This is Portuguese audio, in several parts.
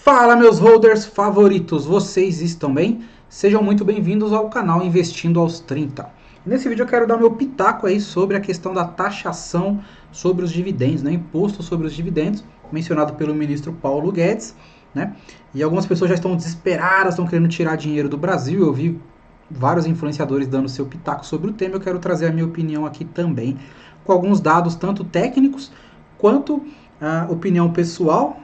Fala, meus holders favoritos, vocês estão bem? Sejam muito bem-vindos ao canal Investindo aos 30. Nesse vídeo eu quero dar meu pitaco aí sobre a questão da taxação sobre os dividendos, né? Imposto sobre os dividendos, mencionado pelo ministro Paulo Guedes, né? E algumas pessoas já estão desesperadas, estão querendo tirar dinheiro do Brasil. Eu vi vários influenciadores dando seu pitaco sobre o tema. Eu quero trazer a minha opinião aqui também, com alguns dados tanto técnicos quanto a opinião pessoal,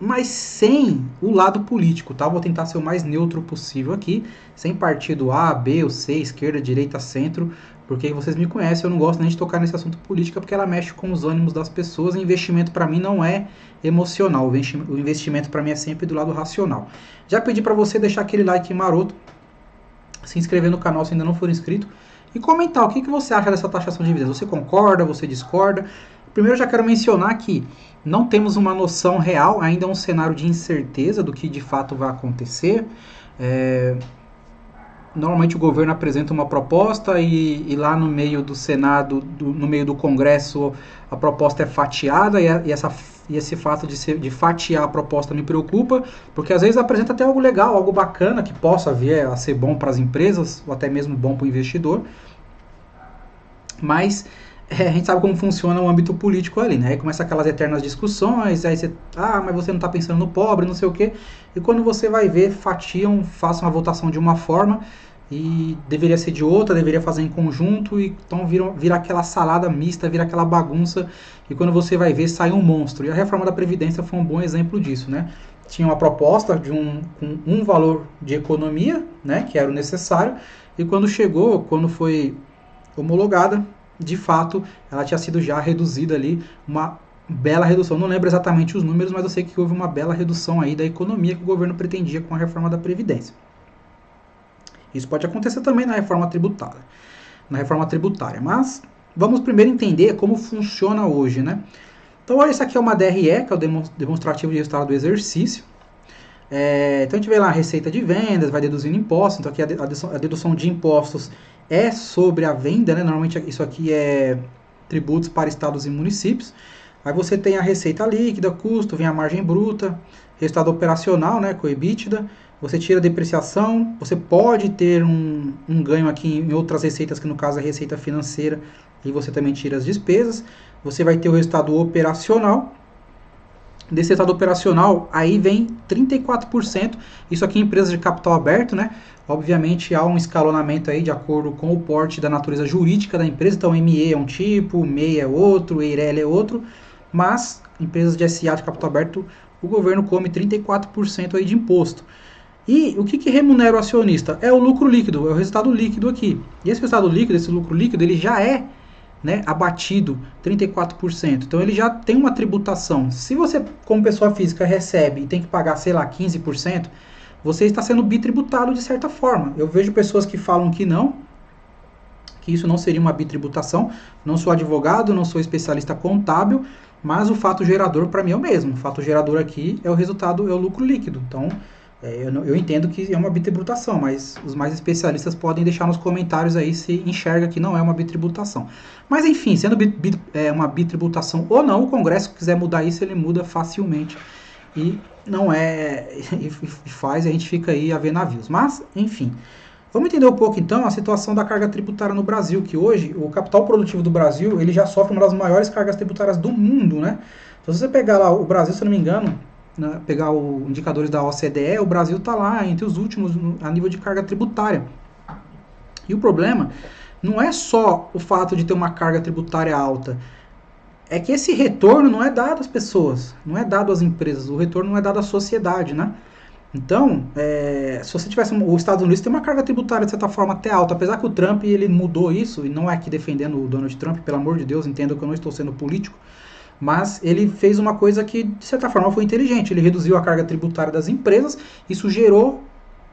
mas sem o lado político, tá? Vou tentar ser o mais neutro possível aqui, sem partido A, B ou C, esquerda, direita, centro, porque vocês me conhecem, eu não gosto nem de tocar nesse assunto política, porque ela mexe com os ânimos das pessoas. E investimento para mim não é emocional, o investimento para mim é sempre do lado racional. Já pedi para você deixar aquele like maroto, se inscrever no canal se ainda não for inscrito, e comentar o que você acha dessa taxação de dividendos. Você concorda, você discorda? Primeiro, eu já quero mencionar que não temos uma noção real, ainda é um cenário de incerteza do que de fato vai acontecer. Normalmente o governo apresenta uma proposta e lá no meio do Senado, no meio do Congresso, a proposta é fatiada, e esse fato de fatiar a proposta me preocupa, porque às vezes apresenta até algo legal, algo bacana, que possa vir a ser bom para as empresas, ou até mesmo bom para o investidor, mas a gente sabe como funciona o âmbito político ali, né? Aí começa aquelas eternas discussões, aí você, mas você não está pensando no pobre, não sei o quê, e quando você vai ver, fatiam, façam a votação de uma forma, e deveria ser de outra, deveria fazer em conjunto, e então vira aquela salada mista, vira aquela bagunça, e quando você vai ver, sai um monstro. E a reforma da Previdência foi um bom exemplo disso, né? Tinha uma proposta com um valor de economia, né, que era o necessário, e quando foi homologada, de fato, ela tinha sido já reduzida ali, uma bela redução. Não lembro exatamente os números, mas eu sei que houve uma bela redução aí da economia que o governo pretendia com a reforma da Previdência. Isso pode acontecer também na reforma tributária. Mas vamos primeiro entender como funciona hoje, né? Então, esse aqui é uma DRE, que é o demonstrativo de resultado do exercício. Então, a gente vê lá a receita de vendas, vai deduzindo impostos. Então, aqui a dedução de impostos é sobre a venda, né? Normalmente isso aqui é tributos para estados e municípios. Aí você tem a receita líquida, custo, vem a margem bruta, resultado operacional, né, com o EBITDA. Você tira a depreciação, você pode ter um ganho aqui em outras receitas, que no caso é receita financeira, e você também tira as despesas. Você vai ter o resultado operacional. Desse resultado operacional, aí vem 34%, isso aqui em empresas de capital aberto, né? Obviamente há um escalonamento aí de acordo com o porte da natureza jurídica da empresa, então ME é um tipo, MEI é outro, EIRELI é outro, mas empresas de SA de capital aberto, o governo come 34% aí de imposto. E o que remunera o acionista? É o lucro líquido, é o resultado líquido aqui. E esse resultado líquido, esse lucro líquido, ele já é, né, abatido 34%. Então ele já tem uma tributação. Se você, como pessoa física, recebe e tem que pagar, sei lá, 15%, você está sendo bitributado de certa forma. Eu vejo pessoas que falam que não, que isso não seria uma bitributação. Não sou advogado, não sou especialista contábil, mas o fato gerador para mim é o mesmo. O fato gerador aqui é o resultado, é o lucro líquido. Então, eu entendo que é uma bitributação, mas os mais especialistas podem deixar nos comentários aí se enxerga que não é uma bitributação. Mas enfim, sendo uma bitributação ou não, o Congresso quiser mudar isso, ele muda facilmente. E não é, e faz, a gente fica aí a ver navios. Mas, enfim, vamos entender um pouco então a situação da carga tributária no Brasil, que hoje o capital produtivo do Brasil, ele já sofre uma das maiores cargas tributárias do mundo, né? Então, se você pegar lá o Brasil, se eu não me engano, né, pegar os indicadores da OCDE, o Brasil está lá entre os últimos a nível de carga tributária. E o problema não é só o fato de ter uma carga tributária alta, é que esse retorno não é dado às pessoas, não é dado às empresas, o retorno não é dado à sociedade, né? Então, se você tivesse... Os Estados Unidos tem uma carga tributária, de certa forma, até alta, apesar que o Trump ele mudou isso, e não é aqui defendendo o Donald Trump, pelo amor de Deus, entenda que eu não estou sendo político, mas ele fez uma coisa que, de certa forma, foi inteligente. Ele reduziu a carga tributária das empresas, isso gerou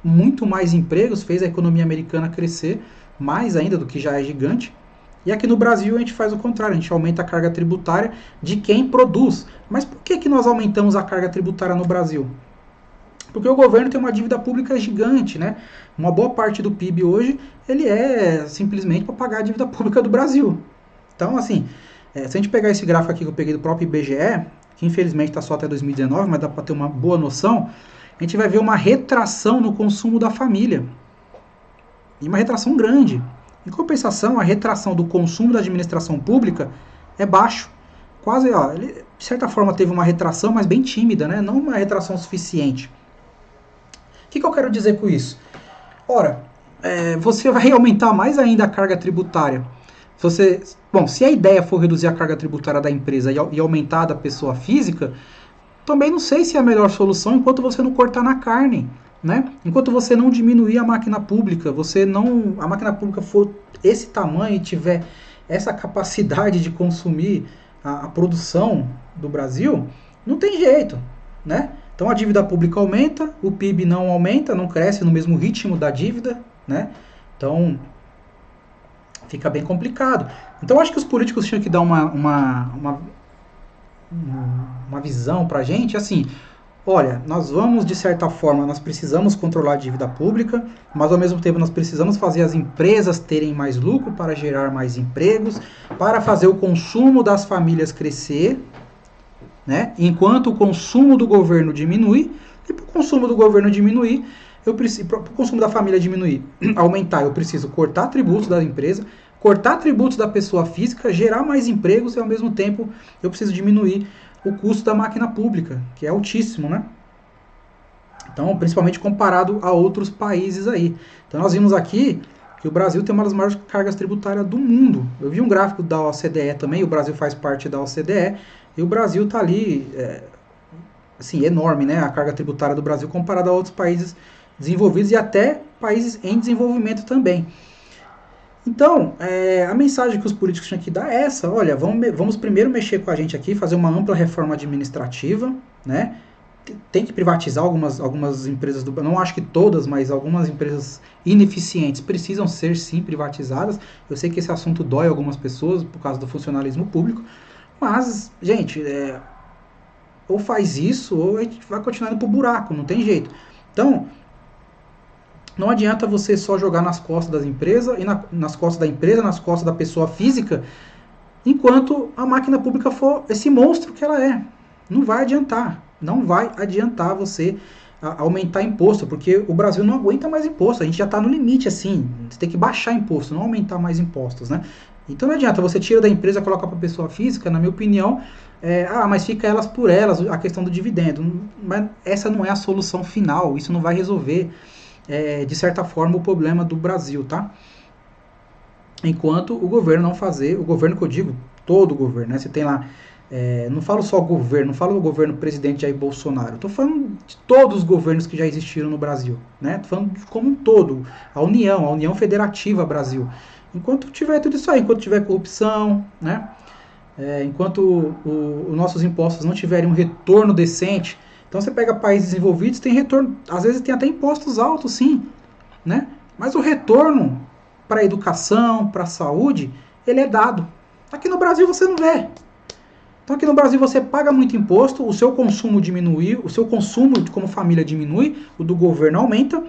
muito mais empregos, fez a economia americana crescer mais ainda do que já é gigante. E aqui no Brasil a gente faz o contrário, a gente aumenta a carga tributária de quem produz. Mas por que nós aumentamos a carga tributária no Brasil? Porque o governo tem uma dívida pública gigante, né? Uma boa parte do PIB hoje, ele é simplesmente para pagar a dívida pública do Brasil. Então, assim, se a gente pegar esse gráfico aqui que eu peguei do próprio IBGE, que infelizmente está só até 2019, mas dá para ter uma boa noção, a gente vai ver uma retração no consumo da família. E uma retração grande. Em compensação, a retração do consumo da administração pública é baixo. Quase, ó, ele, de certa forma, teve uma retração, mas bem tímida, né? Não uma retração suficiente. O que eu quero dizer com isso? Ora, você vai aumentar mais ainda a carga tributária. Se a ideia for reduzir a carga tributária da empresa e aumentar a da pessoa física, também não sei se é a melhor solução enquanto você não cortar na carne. Né? Enquanto você não diminuir a máquina pública, a máquina pública for esse tamanho e tiver essa capacidade de consumir a produção do Brasil, não tem jeito, né? Então a dívida pública aumenta, o PIB não aumenta, não cresce no mesmo ritmo da dívida, né? Então fica bem complicado. Então acho que os políticos tinham que dar uma visão pra gente, assim, olha, nós vamos, de certa forma, nós precisamos controlar a dívida pública, mas ao mesmo tempo nós precisamos fazer as empresas terem mais lucro para gerar mais empregos, para fazer o consumo das famílias crescer, né? Enquanto o consumo do governo diminui, e para o consumo do governo diminuir, para o consumo da família diminuir, aumentar, eu preciso cortar tributos da empresa, cortar tributos da pessoa física, gerar mais empregos e ao mesmo tempo eu preciso diminuir o custo da máquina pública, que é altíssimo, né? Então, principalmente comparado a outros países aí. Então, nós vimos aqui que o Brasil tem uma das maiores cargas tributárias do mundo. Eu vi um gráfico da OCDE também, o Brasil faz parte da OCDE, e o Brasil está ali, assim, enorme, né? A carga tributária do Brasil comparada a outros países desenvolvidos e até países em desenvolvimento também. Então, a mensagem que os políticos tinham que dar é essa, olha, vamos primeiro mexer com a gente aqui, fazer uma ampla reforma administrativa, né? Tem que privatizar algumas empresas, não acho que todas, mas algumas empresas ineficientes precisam ser sim privatizadas. Eu sei que esse assunto dói algumas pessoas por causa do funcionalismo público, mas, gente, ou faz isso ou a gente vai continuar indo pro buraco, não tem jeito. Então, não adianta você só jogar nas costas das empresas, e nas costas da empresa, nas costas da pessoa física, enquanto a máquina pública for esse monstro que ela é. Não vai adiantar. Não vai adiantar você aumentar imposto, porque o Brasil não aguenta mais imposto. A gente já está no limite, assim. Você tem que baixar imposto, não aumentar mais impostos, né? Então não adianta, você tira da empresa e coloca para a pessoa física, na minha opinião, mas fica elas por elas, a questão do dividendo. Mas essa não é a solução final, isso não vai resolver de certa forma o problema do Brasil, tá? Enquanto o governo não fazer, o governo que eu digo, todo o governo, né? Você tem lá, não falo só governo, não falo o governo presidente Jair Bolsonaro, estou falando de todos os governos que já existiram no Brasil, né? Estou falando como um todo, a União Federativa Brasil. Enquanto tiver tudo isso aí, enquanto tiver corrupção, né? Enquanto os nossos impostos não tiverem um retorno decente. Então você pega países desenvolvidos, tem retorno, às vezes tem até impostos altos, sim, né? Mas o retorno para a educação, para a saúde, ele é dado. Aqui no Brasil você não vê. Então aqui no Brasil você paga muito imposto, o seu consumo diminui, o seu consumo como família diminui, o do governo aumenta,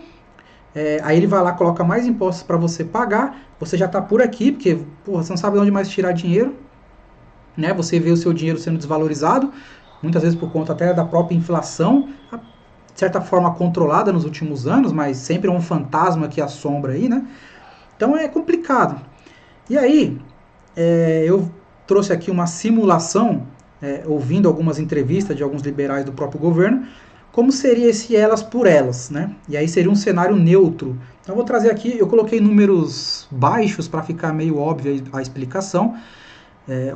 aí ele vai lá, coloca mais impostos para você pagar, você já está por aqui, porque você não sabe de onde mais tirar dinheiro, né? Você vê o seu dinheiro sendo desvalorizado, muitas vezes por conta até da própria inflação, de certa forma controlada nos últimos anos, mas sempre é um fantasma que assombra aí, né? Então é complicado. E aí, eu trouxe aqui uma simulação, ouvindo algumas entrevistas de alguns liberais do próprio governo, como seria esse elas por elas, né? E aí seria um cenário neutro. Então eu vou trazer aqui, eu coloquei números baixos para ficar meio óbvia a explicação.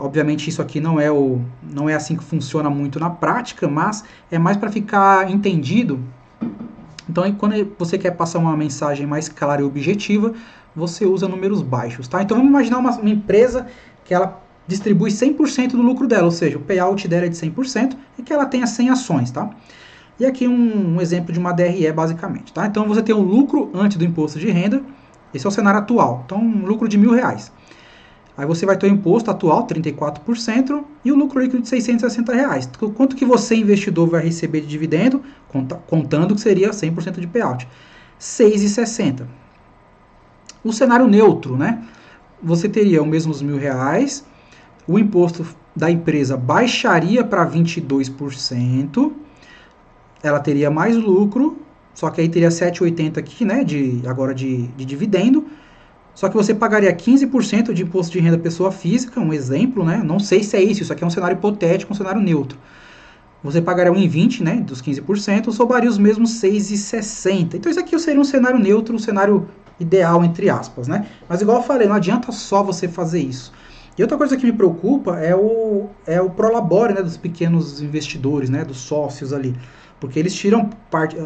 Obviamente isso aqui não é assim que funciona muito na prática, mas é mais para ficar entendido. Então quando você quer passar uma mensagem mais clara e objetiva, você usa números baixos, tá? Então vamos imaginar uma empresa que ela distribui 100% do lucro dela, ou seja, o payout dela é de 100% e que ela tenha 100 ações, tá? E aqui um exemplo de uma DRE basicamente, tá? Então você tem o lucro antes do imposto de renda, esse é o cenário atual, então um lucro de R$1.000. Aí você vai ter o imposto atual, 34%, e o lucro líquido de R$660. Quanto que você, investidor, vai receber de dividendo, contando que seria 100% de payout? R$6,60. O cenário neutro, né? Você teria os mesmos R$1.000, o imposto da empresa baixaria para 22%, ela teria mais lucro, só que aí teria 7,80 aqui, né, agora de dividendo, só que você pagaria 15% de imposto de renda pessoa física, um exemplo, né, não sei se é isso aqui é um cenário hipotético, um cenário neutro. Você pagaria 1,20, né, dos 15%, sobraria os mesmos 6,60. Então isso aqui seria um cenário neutro, um cenário ideal, entre aspas, né? Mas igual eu falei, não adianta só você fazer isso. E outra coisa que me preocupa é o prolabore, né, dos pequenos investidores, né, dos sócios ali. Porque eles tiram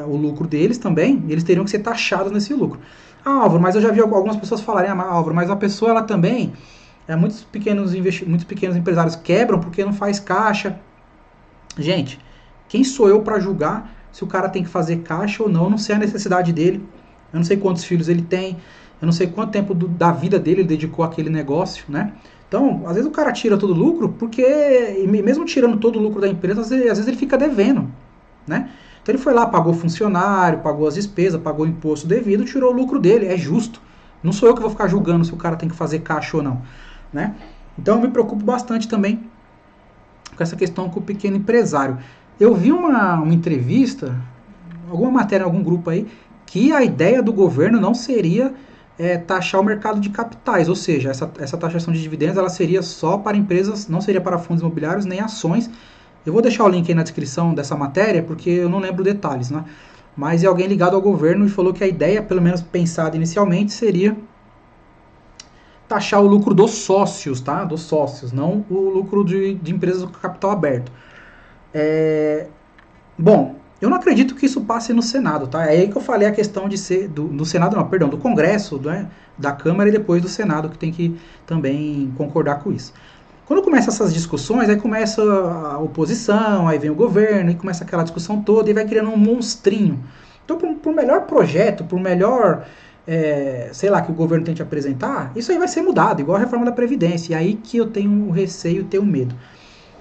o lucro deles também, e eles teriam que ser taxados nesse lucro. Ah, Álvaro, mas eu já vi algumas pessoas falarem, ah, Álvaro, mas a pessoa, ela também, muitos pequenos empresários quebram porque não faz caixa. Gente, quem sou eu para julgar se o cara tem que fazer caixa ou não? Eu não sei a necessidade dele, eu não sei quantos filhos ele tem, eu não sei quanto tempo da vida dele ele dedicou àquele negócio, né? Então, às vezes o cara tira todo o lucro, porque, mesmo tirando todo o lucro da empresa, às vezes ele fica devendo, né? Então ele foi lá, pagou funcionário, pagou as despesas, pagou o imposto devido, tirou o lucro dele, é justo. Não sou eu que vou ficar julgando se o cara tem que fazer caixa ou não, né? Então eu me preocupo bastante também com essa questão com o pequeno empresário. Eu vi uma entrevista, alguma matéria em algum grupo aí, que a ideia do governo não seria taxar o mercado de capitais, ou seja, essa taxação de dividendos ela seria só para empresas, não seria para fundos imobiliários nem ações. Eu vou deixar o link aí na descrição dessa matéria, porque eu não lembro detalhes, né? Mas é alguém ligado ao governo e falou que a ideia, pelo menos pensada inicialmente, seria taxar o lucro dos sócios, tá? Dos sócios, não o lucro de empresas com capital aberto. Bom, eu não acredito que isso passe no Senado, tá? É aí que eu falei a questão de ser do Senado, não, perdão, do Congresso, né? Da Câmara e depois do Senado, que tem que também concordar com isso. Quando começam essas discussões, aí começa a oposição, aí vem o governo, e começa aquela discussão toda, e vai criando um monstrinho. Então, por melhor projeto, por melhor, sei lá, que o governo tente apresentar, isso aí vai ser mudado, igual a reforma da Previdência. E aí que eu tenho o receio, tenho medo.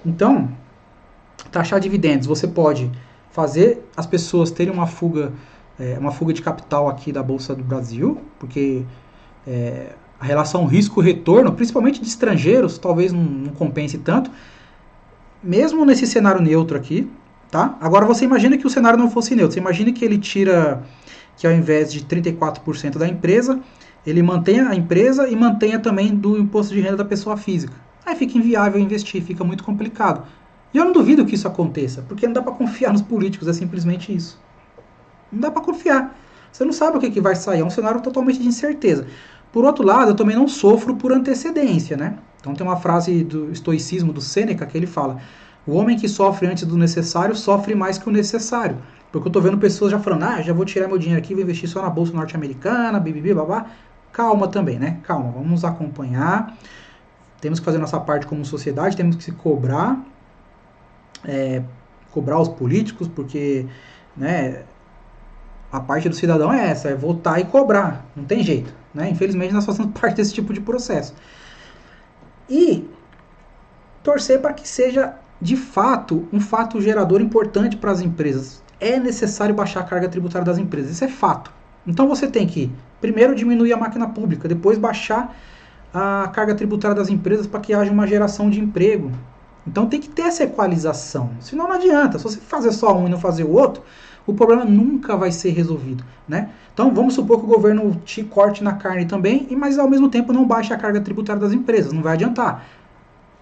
Então, taxar dividendos, você pode fazer as pessoas terem uma fuga de capital aqui da Bolsa do Brasil, porque a relação risco-retorno, principalmente de estrangeiros, talvez não compense tanto, mesmo nesse cenário neutro aqui, tá? Agora você imagina que o cenário não fosse neutro, você imagina que ele tira, que ao invés de 34% da empresa, ele mantenha a empresa e mantenha também do imposto de renda da pessoa física. Aí fica inviável investir, fica muito complicado. E eu não duvido que isso aconteça, porque não dá para confiar nos políticos, é simplesmente isso. Não dá para confiar. Você não sabe o que vai sair, é um cenário totalmente de incerteza. Por outro lado, eu também não sofro por antecedência, né? Então tem uma frase do estoicismo do Sêneca que ele fala: o homem que sofre antes do necessário sofre mais que o necessário. Porque eu tô vendo pessoas já falando, já vou tirar meu dinheiro aqui, vou investir só na bolsa norte-americana, bibibi, babá. Calma também, né? Calma, vamos acompanhar. Temos que fazer nossa parte como sociedade, temos que se cobrar, cobrar os políticos, porque, né, a parte do cidadão é essa, é votar e cobrar, não tem jeito, né? Infelizmente nós fazemos parte desse tipo de processo. E torcer para que seja, de fato, um fato gerador importante para as empresas. É necessário baixar a carga tributária das empresas, isso é fato. Então você tem que, primeiro, diminuir a máquina pública, depois baixar a carga tributária das empresas para que haja uma geração de emprego. Então tem que ter essa equalização, senão não adianta. Se você fazer só um e não fazer o outro, o problema nunca vai ser resolvido, né? Então vamos supor que o governo te corte na carne também, mas ao mesmo tempo não baixe a carga tributária das empresas, não vai adiantar.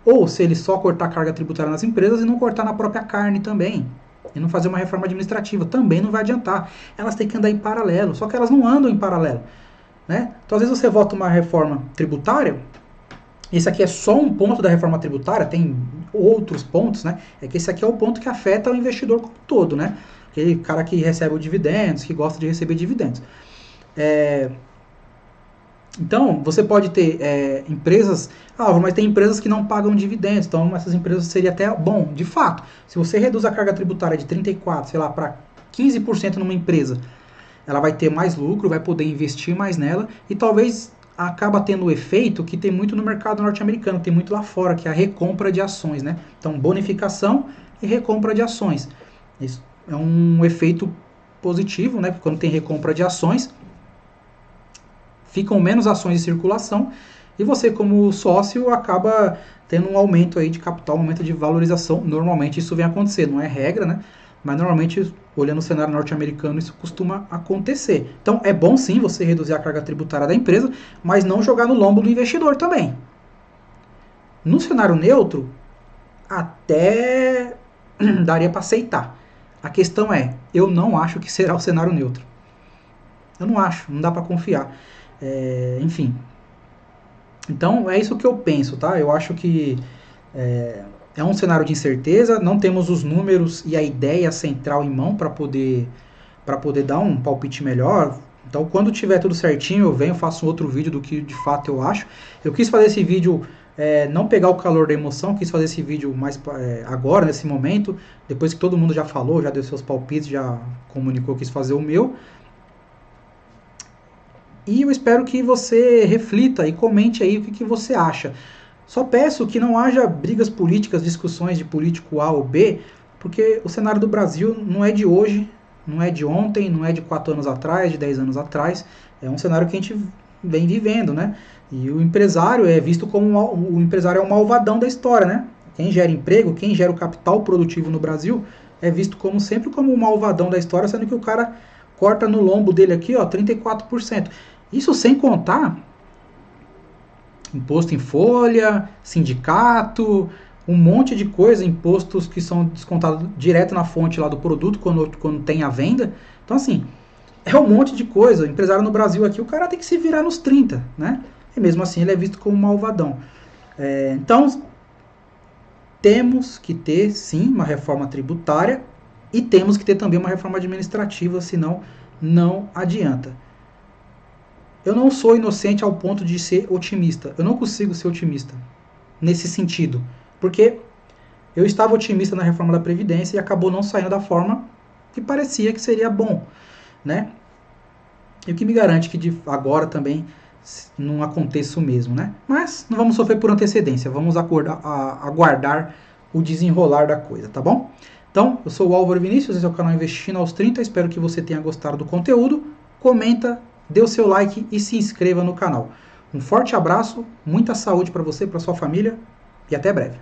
Ou se ele só cortar a carga tributária nas empresas e não cortar na própria carne também, e não fazer uma reforma administrativa, também não vai adiantar. Elas têm que andar em paralelo, só que elas não andam em paralelo, né? Então às vezes você vota uma reforma tributária, esse aqui é só um ponto da reforma tributária, tem outros pontos, né? É que esse aqui é o ponto que afeta o investidor como um todo, né? Aquele cara que recebe dividendos, que gosta de receber dividendos. Então, você pode ter empresas... mas tem empresas que não pagam dividendos, então essas empresas seria até bom, de fato. Se você reduz a carga tributária de 34%, sei lá, para 15% numa empresa, ela vai ter mais lucro, vai poder investir mais nela e talvez acaba tendo o efeito que tem muito no mercado norte-americano, tem muito lá fora, que é a recompra de ações, né? Então, bonificação e recompra de ações. Isso é um efeito positivo, né? Quando tem recompra de ações, ficam menos ações em circulação e você como sócio acaba tendo um aumento aí de capital, um aumento de valorização. Normalmente isso vem acontecer, não é regra, né? Mas normalmente, olhando o cenário norte-americano, isso costuma acontecer. Então é bom sim você reduzir a carga tributária da empresa, mas não jogar no lombo do investidor também. No cenário neutro, até daria para aceitar. A questão é, eu não acho que será o cenário neutro. Eu não acho, não dá para confiar. Enfim. Então é isso que eu penso, tá? Eu acho que é um cenário de incerteza, não temos os números e a ideia central em mão para poder dar um palpite melhor. Então, quando tiver tudo certinho, eu venho, faço um outro vídeo do que de fato eu acho. Eu quis fazer esse vídeo, não pegar o calor da emoção, quis fazer esse vídeo mais agora, nesse momento, depois que todo mundo já falou, já deu seus palpites, já comunicou, quis fazer o meu. E eu espero que você reflita e comente aí o que você acha. Só peço que não haja brigas políticas, discussões de político A ou B, porque o cenário do Brasil não é de hoje, não é de ontem, não é de 4 anos atrás, de 10 anos atrás. É um cenário que a gente vem vivendo, né? E o empresário é visto como o empresário é o malvadão da história, né? Quem gera emprego, quem gera o capital produtivo no Brasil é visto como sempre como o malvadão da história, sendo que o cara corta no lombo dele aqui, ó, 34%. Isso sem contar imposto em folha, sindicato, um monte de coisa, impostos que são descontados direto na fonte lá do produto quando tem a venda. Então, assim, é um monte de coisa. O empresário no Brasil aqui, o cara tem que se virar nos 30, né? E mesmo assim ele é visto como malvadão. Então, temos que ter, sim, uma reforma tributária e temos que ter também uma reforma administrativa, senão não adianta. Eu não sou inocente ao ponto de ser otimista. Eu não consigo ser otimista nesse sentido. Porque eu estava otimista na reforma da Previdência e acabou não saindo da forma que parecia que seria bom, né? E o que me garante que agora também não aconteça o mesmo, né? Mas não vamos sofrer por antecedência. Vamos aguardar o desenrolar da coisa, tá bom? Então, eu sou o Álvaro Vinícius, esse é o canal Investindo aos 30. Espero que você tenha gostado do conteúdo. Comenta, dê o seu like e se inscreva no canal. Um forte abraço, muita saúde para você, para sua família e até breve.